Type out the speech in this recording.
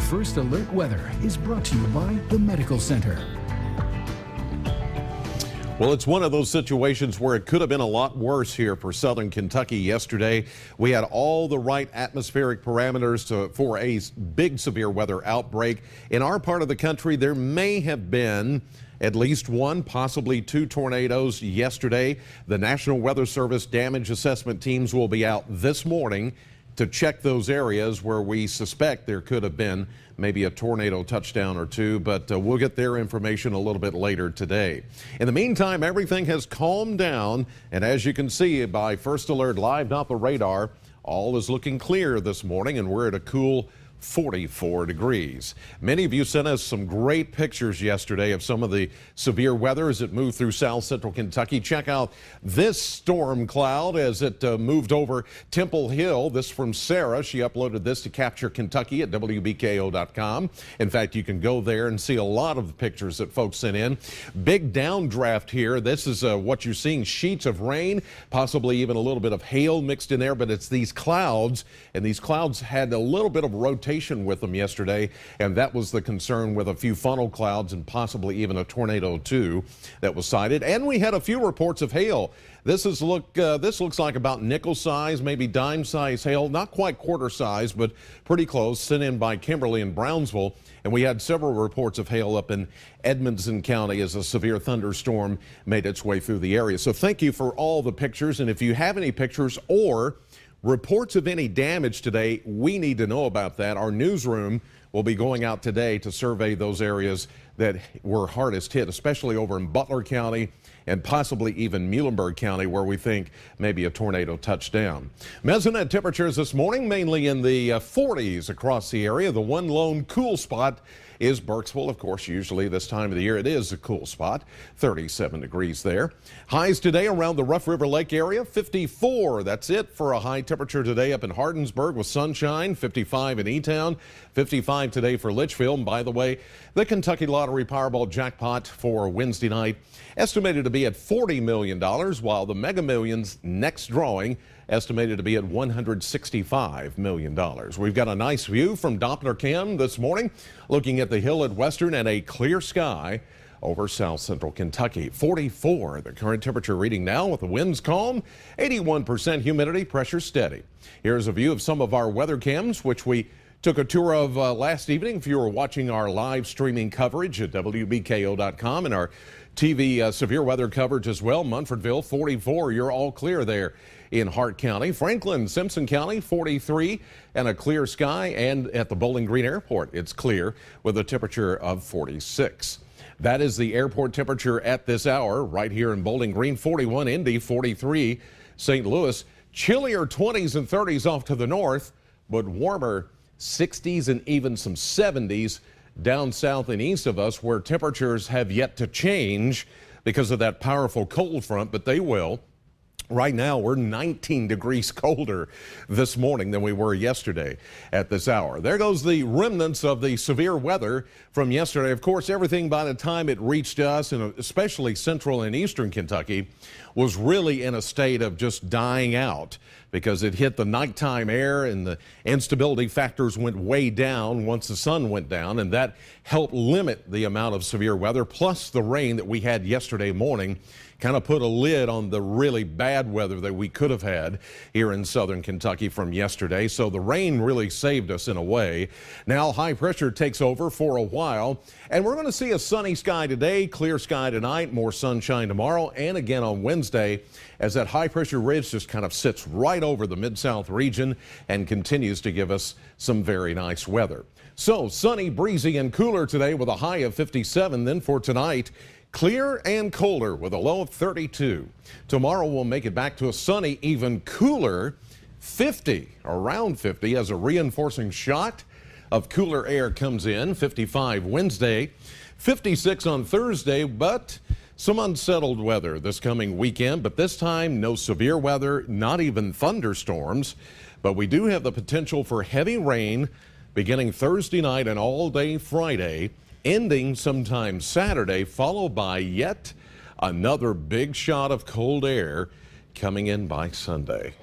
First Alert Weather is brought to you by the Medical Center. Well, it's one of those situations where it could have been a lot worse here for southern Kentucky yesterday. We had all the right atmospheric parameters for a big severe weather outbreak. In our part of the country, there may have been at least one, possibly two tornadoes yesterday. The National Weather Service damage assessment teams will be out this morning to check those areas where we suspect there could have been maybe a tornado touchdown or two, but we'll get their information a little bit later today. In the meantime, everything has calmed down, and as you can see by First Alert Live Doppler radar, all is looking clear this morning, and we're at a cool 44 degrees. Many of you sent us some great pictures yesterday of some of the severe weather as it moved through south central Kentucky. Check out this storm cloud as it moved over Temple Hill. This from Sarah. She uploaded this to Capture Kentucky at WBKO.com. In fact, you can go there and see a lot of the pictures that folks sent in. Big downdraft here. This is what you're seeing, sheets of rain, possibly even a little bit of hail mixed in there, but it's these clouds, and these clouds had a little bit of rotation with them yesterday, and that was the concern with a few funnel clouds and possibly even a tornado too that was sighted. And we had a few reports of hail. This looks like about nickel size, maybe dime size hail, not quite quarter size, but pretty close, sent in by Kimberly and Brownsville. And we had several reports of hail up in Edmonson County as a severe thunderstorm made its way through the area. So thank you for all the pictures, and if you have any pictures or reports of any damage today, we need to know about that. Our newsroom will be going out today to survey those areas that were hardest hit, especially over in Butler County and possibly even Muhlenberg County, where we think maybe a tornado touched down. Mesonet temperatures this morning mainly in the 40s across the area. The one lone cool spot is Burkesville. Of course, usually this time of the year it is a cool spot, 37 degrees there. Highs today around the Rough River Lake area, 54. That's it for a high temperature today up in Hardinsburg with sunshine, 55 in E-Town, 55 today for Litchfield. And by the way, the Kentucky Lottery Powerball jackpot for Wednesday night estimated to be at $40 million, while the Mega Millions next drawing estimated to be at $165 million. We've got a nice view from Doppler Cam this morning, looking at the hill at Western and a clear sky over south central Kentucky. 44, the current temperature reading now with the winds calm, 81% humidity, pressure steady. Here's a view of some of our weather cams, which we took a tour of last evening. If you were watching our live streaming coverage at WBKO.com and our TV severe weather coverage as well. Munfordville, 44, you're all clear there in Hart County. Franklin, Simpson County, 43, and a clear sky. And at the Bowling Green Airport, it's clear with a temperature of 46. That is the airport temperature at this hour right here in Bowling Green. 41, Indy, 43, St. Louis. Chillier 20s and 30s off to the north, but warmer 60s and even some 70s down south and east of us, where temperatures have yet to change because of that powerful cold front, but they will. Right now, we're 19 degrees colder this morning than we were yesterday at this hour. There goes the remnants of the severe weather from yesterday. Of course, everything by the time it reached us, and especially central and eastern Kentucky, was really in a state of just dying out because it hit the nighttime air and the instability factors went way down once the sun went down, and that helped limit the amount of severe weather. Plus the rain that we had yesterday morning kind of put a lid on the really bad weather that we could have had here in southern Kentucky from yesterday. So the rain really saved us in a way. Now high pressure takes over for a while, and we're going to see a sunny sky today, clear sky tonight, more sunshine tomorrow, and again on Wednesday as that high pressure ridge just kind of sits right over the Mid-South region and continues to give us some very nice weather. So sunny, breezy, and cooler today with a high of 57. Then for tonight, clear and colder with a low of 32. Tomorrow we'll make it back to a sunny, even cooler 50, around 50 as a reinforcing shot of cooler air comes in. 55 Wednesday, 56 on Thursday, but some unsettled weather this coming weekend, but this time no severe weather, not even thunderstorms, but we do have the potential for heavy rain beginning Thursday night and all day Friday, ending sometime Saturday, followed by yet another big shot of cold air coming in by Sunday.